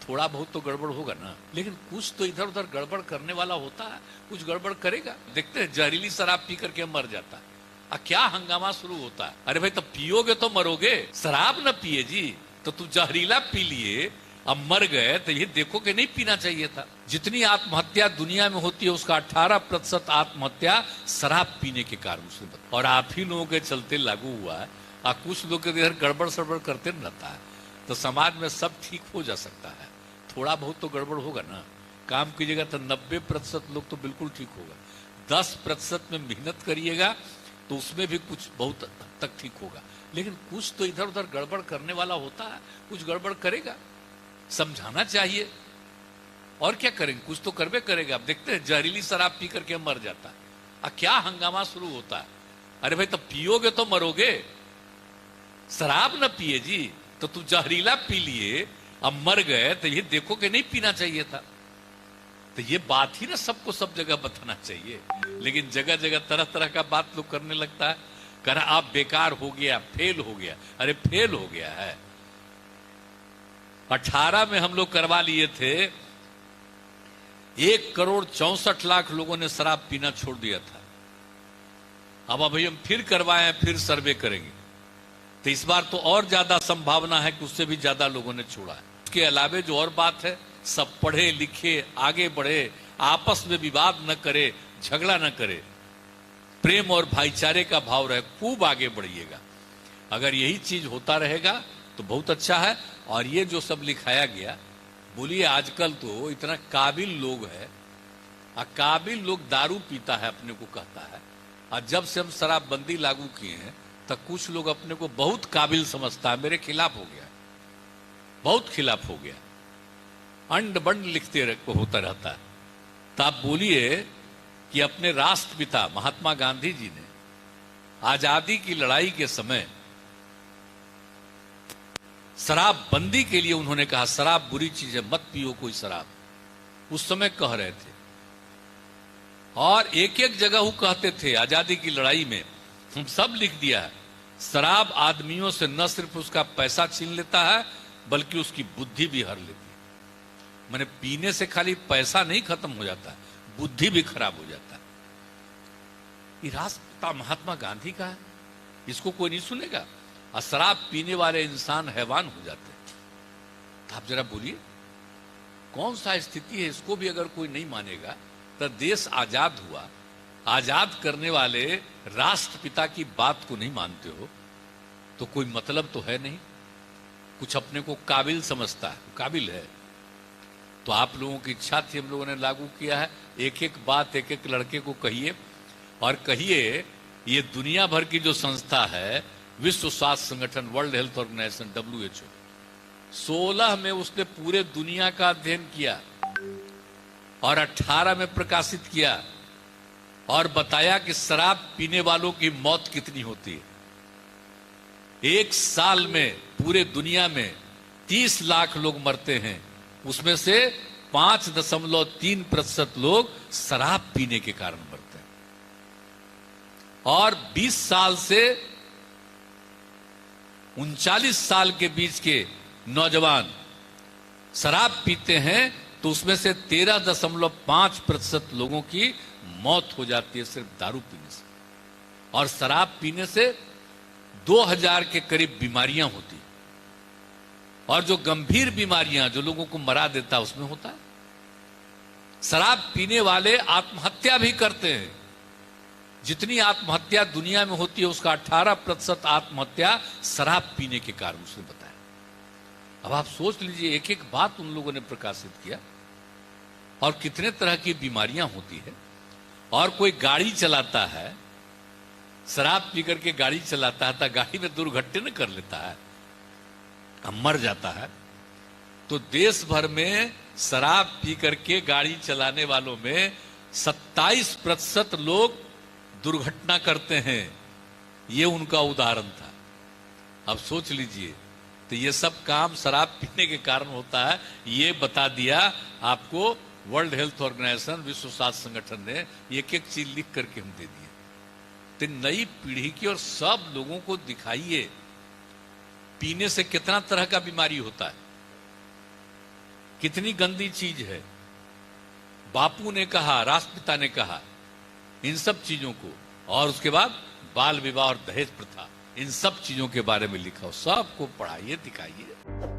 थोड़ा बहुत तो गड़बड़ होगा ना, लेकिन कुछ तो इधर उधर गड़बड़ करने वाला होता है, कुछ गड़बड़ करेगा। देखते हैं जहरीली शराब पी करके मर जाता है, क्या हंगामा शुरू होता है। अरे भाई तब पियोगे तो मरोगे, शराब न पिए जी, तो तू जहरीला पी लिए अब मर गए, तो ये देखो कि नहीं पीना चाहिए था। जितनी आत्महत्या दुनिया में होती है उसका 18% आत्महत्या शराब पीने के कारण से, और आप ही लोगों के चलते लागू हुआ है। और कुछ लोग इधर गड़बड़ सड़बड़ करते रहता है, तो समाज में सब ठीक हो जा सकता है। थोड़ा बहुत तो गड़बड़ होगा ना, काम कीजिएगा तो 90% लोग तो बिल्कुल ठीक होगा। 10% में मेहनत करिएगा तो उसमें भी कुछ बहुत तक ठीक होगा, लेकिन कुछ तो इधर उधर गड़बड़ करने वाला होता है, कुछ गड़बड़ करेगा। समझाना चाहिए, और क्या करेंगे, कुछ तो करबे करेगा। अब देखते हैं जहरीली शराब पी करके मर जाता है, क्या हंगामा शुरू होता है। अरे भाई तब पियोगे तो मरोगे, शराब न पिए जी, तो तू जहरीला पी लिए अब मर गए, तो ये देखो कि नहीं पीना चाहिए था। तो ये बात ही ना सबको सब जगह बताना चाहिए, लेकिन जगह जगह तरह तरह का बात लोग करने लगता है। कह रहा आप बेकार हो गया, फेल हो गया। अरे फेल हो गया है। 18 में हम लोग करवा लिए थे, 1,64,00,000 लोगों ने शराब पीना छोड़ दिया था। अब अभी हम फिर करवाए, फिर सर्वे करेंगे, तो इस बार तो और ज्यादा संभावना है कि उससे भी ज्यादा लोगों ने छोड़ा है। उसके अलावे जो और बात है, सब पढ़े लिखे आगे बढ़े, आपस में विवाद न करे, झगड़ा न करे, प्रेम और भाईचारे का भाव रहे, खूब आगे बढ़िएगा। अगर यही चीज होता रहेगा तो बहुत अच्छा है। और ये जो सब लिखाया गया, बोलिए आजकल तो इतना काबिल लोग है, काबिल लोग दारू पीता है अपने को कहता है, और जब से हम शराबबंदी लागू किए हैं तो कुछ लोग अपने को बहुत काबिल समझता है, मेरे खिलाफ हो गया, बहुत खिलाफ हो गया, अंड बंड लिखते होता रहता है। तो आप बोलिए कि अपने राष्ट्रपिता महात्मा गांधी जी ने आजादी की लड़ाई के समय शराब बंदी के लिए उन्होंने कहा शराब बुरी चीज है, मत पियो कोई शराब, उस समय कह रहे थे। और एक एक जगह वो कहते थे आजादी की लड़ाई में, हम सब लिख दिया है, शराब आदमियों से न सिर्फ उसका पैसा छीन लेता है बल्कि उसकी बुद्धि भी हर लेती है। मैंने पीने से खाली पैसा नहीं खत्म हो जाता, बुद्धि भी खराब हो जाता है। ये राष्ट्रपिता महात्मा गांधी का है, इसको कोई नहीं सुनेगा। और शराब पीने वाले इंसान हैवान हो जाते हैं। तो आप जरा बोलिए कौन सा स्थिति है, इसको भी अगर कोई नहीं मानेगा तो देश आजाद हुआ, आजाद करने वाले राष्ट्रपिता की बात को नहीं मानते हो तो कोई मतलब तो है नहीं। कुछ अपने को काबिल समझता है, काबिल है। तो आप लोगों की इच्छा थी, हम लोगों ने लागू किया है। एक एक बात एक एक लड़के को कहिए, और कहिए ये दुनिया भर की जो संस्था है, विश्व स्वास्थ्य संगठन, वर्ल्ड हेल्थ ऑर्गेनाइजेशन, WHO, 16 में उसने पूरे दुनिया का अध्ययन किया और 18 में प्रकाशित किया और बताया कि शराब पीने वालों की मौत कितनी होती है। एक साल में पूरे दुनिया में 30 लाख लोग मरते हैं, उसमें से 5.3% लोग शराब पीने के कारण मरते हैं। और 20 साल से 39 साल के बीच के नौजवान शराब पीते हैं तो उसमें से 13.5% लोगों की मौत हो जाती है सिर्फ दारू पीने से। और शराब पीने से 2000 के करीब बीमारियां होती, और जो गंभीर बीमारियां जो लोगों को मरा देता है उसमें होता है। शराब पीने वाले आत्महत्या भी करते हैं। जितनी आत्महत्या दुनिया में होती है उसका 18% आत्महत्या शराब पीने के कारण, उसने बताया। अब आप सोच लीजिए, एक एक बात उन लोगों ने प्रकाशित किया, और कितने तरह की बीमारियां होती है। और कोई गाड़ी चलाता है, शराब पी करके गाड़ी चलाता है, तो गाड़ी में दुर्घटना कर लेता है, मर जाता है। तो देश भर में शराब पी करके गाड़ी चलाने वालों में 27% लोग दुर्घटना करते हैं। ये उनका उदाहरण था। अब सोच लीजिए, तो ये सब काम शराब पीने के कारण होता है। ये बता दिया आपको वर्ल्ड हेल्थ ऑर्गेनाइजेशन, विश्व स्वास्थ्य संगठन ने। एक एक चीज लिख करके हम दे दिए। तो नई पीढ़ी की और सब लोगों को दिखाइए पीने से कितना तरह का बीमारी होता है, कितनी गंदी चीज है। बापू ने कहा, राष्ट्रपिता ने कहा इन सब चीजों को, और उसके बाद बाल विवाह और दहेज प्रथा, इन सब चीजों के बारे में लिखा हो, सबको पढ़ाइए, दिखाइए।